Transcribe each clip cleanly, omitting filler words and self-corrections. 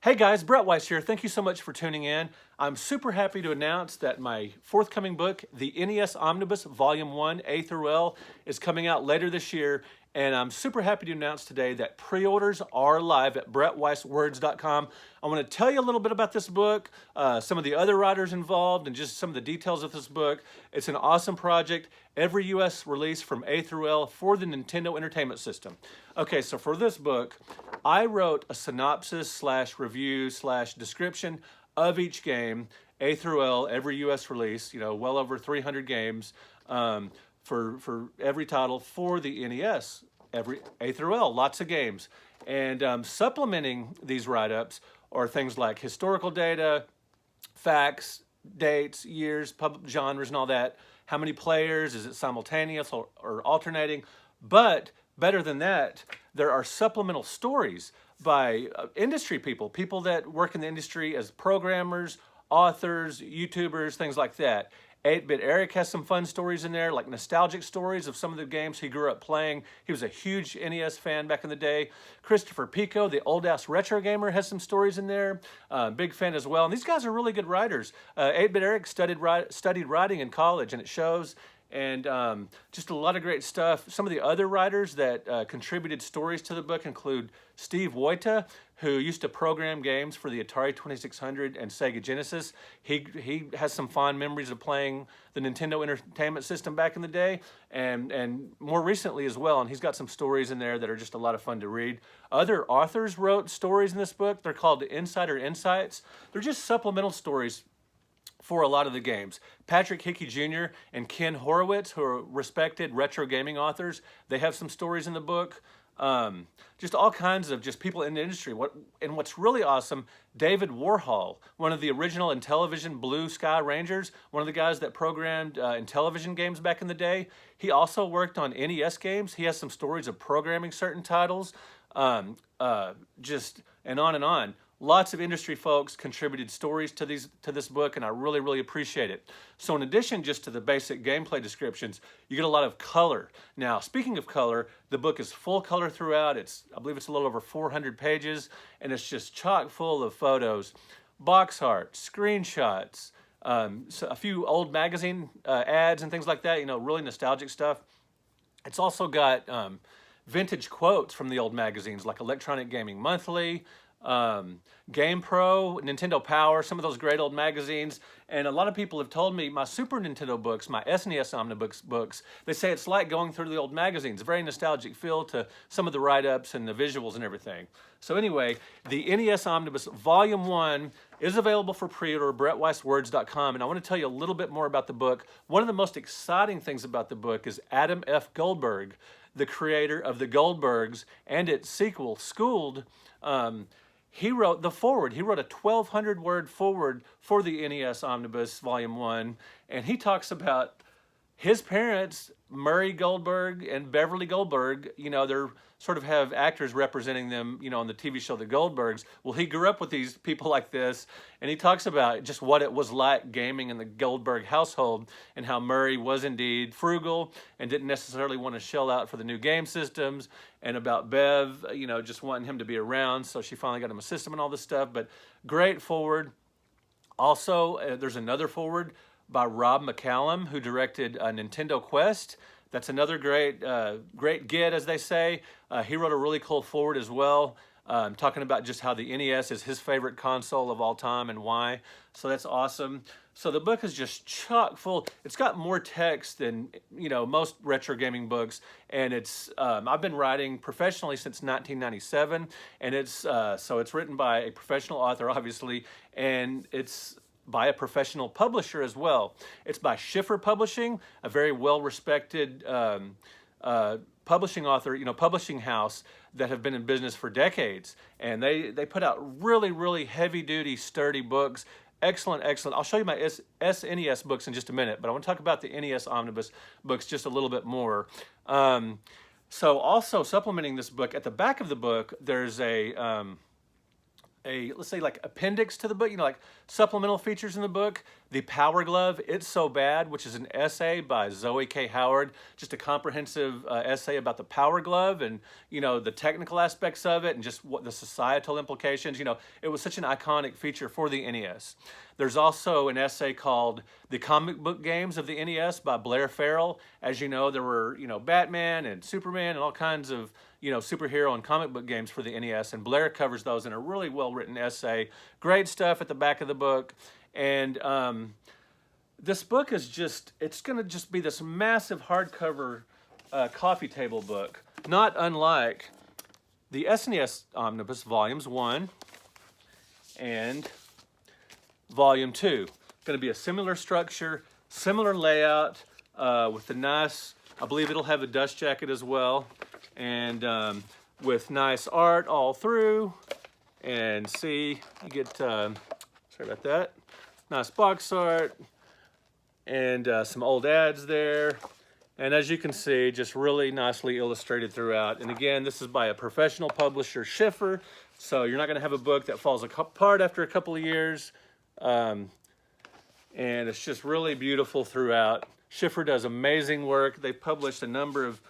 Hey guys, Brett Weiss here. Thank you so much for tuning in. I'm super happy to announce that my forthcoming book, the NES Omnibus Volume 1, A through L, is coming out later this year. And I'm super happy to announce today that pre-orders are live at brettweisswords.com. I want to tell you a little bit about this book, some of the other writers involved, and just some of the details of this book. It's an awesome project. Every US release from A through L for the Nintendo Entertainment System. Okay, so for this book, I wrote a synopsis slash review slash description of each game, A through L, every US release, well over 300 games for every title for the NES, every A through L, lots of games. And supplementing these write-ups are things like historical data, facts, dates, years, public genres and all that. How many players, is it simultaneous or alternating? But better than that, there are supplemental stories by industry people, people that work in the industry as programmers, authors, YouTubers, things like that. 8-Bit Eric has some fun stories in there, like nostalgic stories of some of the games he grew up playing. He was a huge NES fan back in the day. Christopher Pico, the old-ass retro gamer, has some stories in there. Big fan as well. And these guys are really good writers. 8-Bit Eric studied writing in college, and it shows. And just a lot of great stuff. Some of the other writers that contributed stories to the book include Steve Woita, who used to program games for the Atari 2600 and Sega Genesis. He has some fond memories of playing the Nintendo Entertainment System back in the day, and more recently as well. And he's got some stories in there that are just a lot of fun to read. Other authors wrote stories in this book. They're called Insider Insights. They're just supplemental stories for a lot of the games. Patrick Hickey Jr. and Ken Horowitz, who are respected retro gaming authors, they have some stories in the book. Just all kinds of just people in the industry. What's really awesome, David Warhol, one of the original Intellivision Blue Sky Rangers, one of the guys that programmed Intellivision games back in the day, he also worked on NES games. He has some stories of programming certain titles, just and on and on. Lots of industry folks contributed stories to this book, and I really, really appreciate it. So in addition just to the basic gameplay descriptions, you get a lot of color. Now, speaking of color, the book is full color throughout. I believe it's a little over 400 pages, and it's just chock full of photos, box art, screenshots, so a few old magazine ads and things like that, really nostalgic stuff. It's also got vintage quotes from the old magazines like Electronic Gaming Monthly, Game Pro, Nintendo Power, some of those great old magazines. And a lot of people have told me my Super Nintendo books, my SNES Omnibus books, they say it's like going through the old magazines. A very nostalgic feel to some of the write-ups and the visuals and everything. So anyway, the NES Omnibus Volume 1 is available for pre-order at brettweisswords.com. And I want to tell you a little bit more about the book. One of the most exciting things about the book is Adam F. Goldberg, the creator of the Goldbergs and its sequel, Schooled. He wrote the foreword. He wrote a 1,200-word foreword for the NES Omnibus Volume 1, and he talks about his parents, Murray Goldberg and Beverly Goldberg. They're sort of have actors representing them, on the TV show The Goldbergs. Well, he grew up with these people like this, and he talks about just what it was like gaming in the Goldberg household and how Murray was indeed frugal and didn't necessarily want to shell out for the new game systems, and about Bev, just wanting him to be around, so she finally got him a system and all this stuff. But great forward. Also, there's another forward by Rob McCallum, who directed Nintendo Quest. That's another great get, as they say. He wrote a really cool foreword as well, talking about just how the NES is his favorite console of all time and why. So that's awesome. So the book is just chock full. It's got more text than most retro gaming books, and I've been writing professionally since 1997, and so it's written by a professional author, obviously, and it's by a professional publisher as well. It's by Schiffer Publishing, a very well-respected publishing author, publishing house that have been in business for decades. And they put out really, really heavy-duty, sturdy books. Excellent, excellent. I'll show you my SNES books in just a minute, but I want to talk about the NES Omnibus books just a little bit more. So also supplementing this book, at the back of the book, there's a let's say like appendix to the book, like supplemental features in the book. The Power Glove, It's So Bad, which is an essay by Zoe K. Howard, just a comprehensive essay about the Power Glove and, the technical aspects of it and just what the societal implications. It was such an iconic feature for the NES. There's also an essay called The Comic Book Games of the NES by Blair Farrell. As you know, there were, Batman and Superman and all kinds of, superhero and comic book games for the NES, and Blair covers those in a really well-written essay. Great stuff at the back of the book. And this book is it's going to just be this massive hardcover coffee table book, not unlike the SNES Omnibus Volumes 1 and Volume 2. Going to be a similar structure, similar layout, with the nice, I believe it'll have a dust jacket as well, and with nice art all through. And see, you get, sorry about that, nice box art, and some old ads there. And as you can see, just really nicely illustrated throughout. And again, this is by a professional publisher, Schiffer, so you're not going to have a book that falls apart after a couple of years. And it's just really beautiful throughout. Schiffer does amazing work. They've published a number of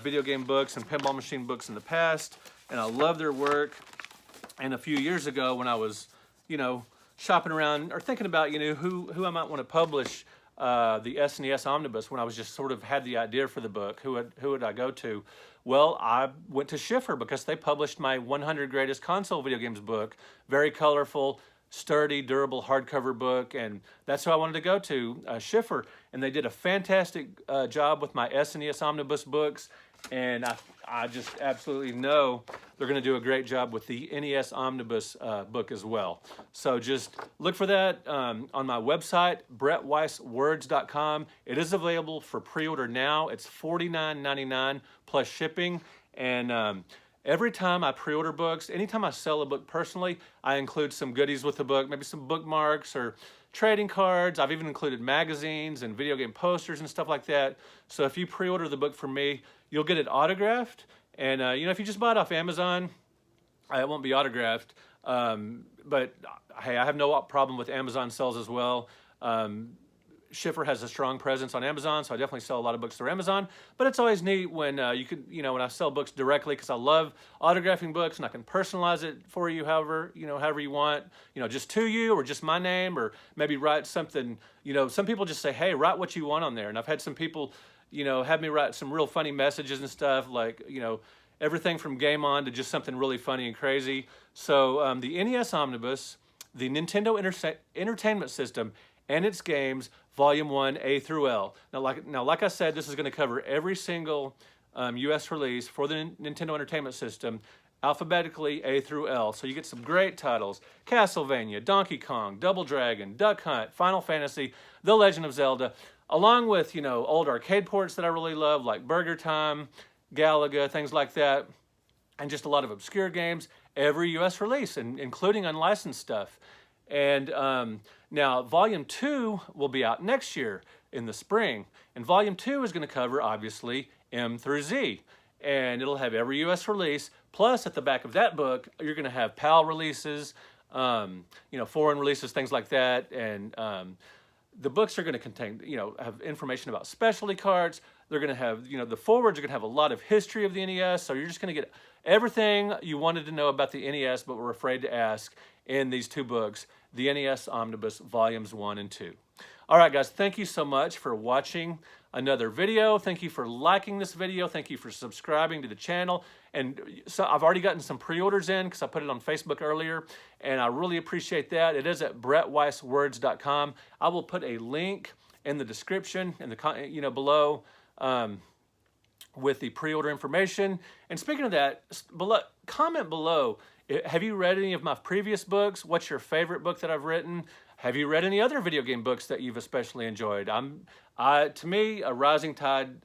video game books and pinball machine books in the past, and I love their work. And a few years ago when I was, shopping around or thinking about, who I might want to publish the SNES Omnibus, when I was just sort of had the idea for the book, who would I go to? Well, I went to Schiffer because they published my 100 Greatest Console Video Games book. Very colorful, sturdy, durable hardcover book, and that's who I wanted to go to, Schiffer. And they did a fantastic job with my SNES Omnibus books, and I just absolutely know they're going to do a great job with the NES Omnibus book as well. So just look for that on my website, brettweisswords.com. It is available for pre-order now. It's $49.99 plus shipping, and every time I pre-order books, anytime I sell a book personally, I include some goodies with the book, maybe some bookmarks or trading cards. I've even included magazines and video game posters and stuff like that. So if you pre-order the book from me, you'll get it autographed. And, if you just buy it off Amazon, it won't be autographed. But, hey, I have no problem with Amazon sales as well. Schiffer has a strong presence on Amazon, so I definitely sell a lot of books through Amazon. But it's always neat when when I sell books directly, because I love autographing books and I can personalize it for you however you want, just to you or just my name, or maybe write something. Some people just say, hey, write what you want on there. And I've had some people, have me write some real funny messages and stuff, like, everything from Game On to just something really funny and crazy. So the NES Omnibus, the Nintendo Entertainment System, and its games, Volume 1, A through L. Now, like I said, this is going to cover every single U.S. release for the Nintendo Entertainment System, alphabetically A through L. So you get some great titles: Castlevania, Donkey Kong, Double Dragon, Duck Hunt, Final Fantasy, The Legend of Zelda, along with, old arcade ports that I really love, like Burger Time, Galaga, things like that, and just a lot of obscure games, every U.S. release, and including unlicensed stuff. And now Volume 2 will be out next year in the spring. And Volume 2 is going to cover, obviously, M through Z. And it'll have every U.S. release. Plus, at the back of that book, you're going to have PAL releases, foreign releases, things like that. And the books are going to contain, have information about specialty cards. They're going to have, the forewords are going to have a lot of history of the NES. So you're just going to get everything you wanted to know about the NES but were afraid to ask in these two books, the NES Omnibus Volumes 1 and 2. All right, guys, thank you so much for watching another video. Thank you for liking this video. Thank you for subscribing to the channel. And so I've already gotten some pre-orders in because I put it on Facebook earlier, and I really appreciate that. It is at brettweisswords.com. I will put a link in the description in the below with the pre-order information. And speaking of that, comment below. Have you read any of my previous books? What's your favorite book that I've written? Have you read any other video game books that you've especially enjoyed? To me, a rising tide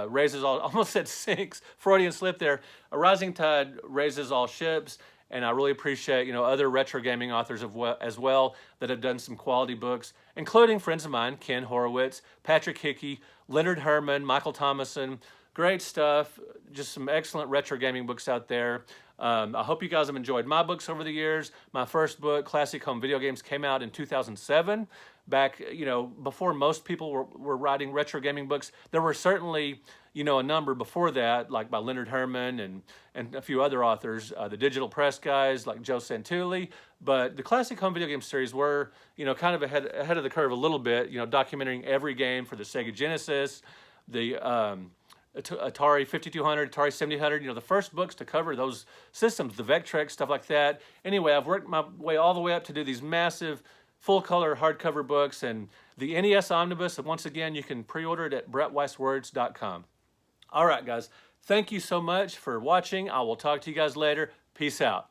raises all, almost said sinks, Freudian slip there. A rising tide raises all ships, and I really appreciate, other retro gaming authors as well that have done some quality books, including friends of mine, Ken Horowitz, Patrick Hickey, Leonard Herman, Michael Thomason. Great stuff. just some excellent retro gaming books out there. I hope you guys have enjoyed my books over the years. My first book, Classic Home Video Games, came out in 2007. Back, before most people were writing retro gaming books. There were certainly, a number before that, like by Leonard Herman and a few other authors, the digital press guys like Joe Santulli. But the Classic Home Video Game series were, kind of ahead of the curve a little bit, documenting every game for the Sega Genesis, the Atari 5200, Atari 7000, the first books to cover those systems, the Vectrex, stuff like that. Anyway, I've worked my way all the way up to do these massive full-color hardcover books, and the NES Omnibus, and once again, you can pre-order it at brettweisswords.com. All right, guys, thank you so much for watching. I will talk to you guys later. Peace out.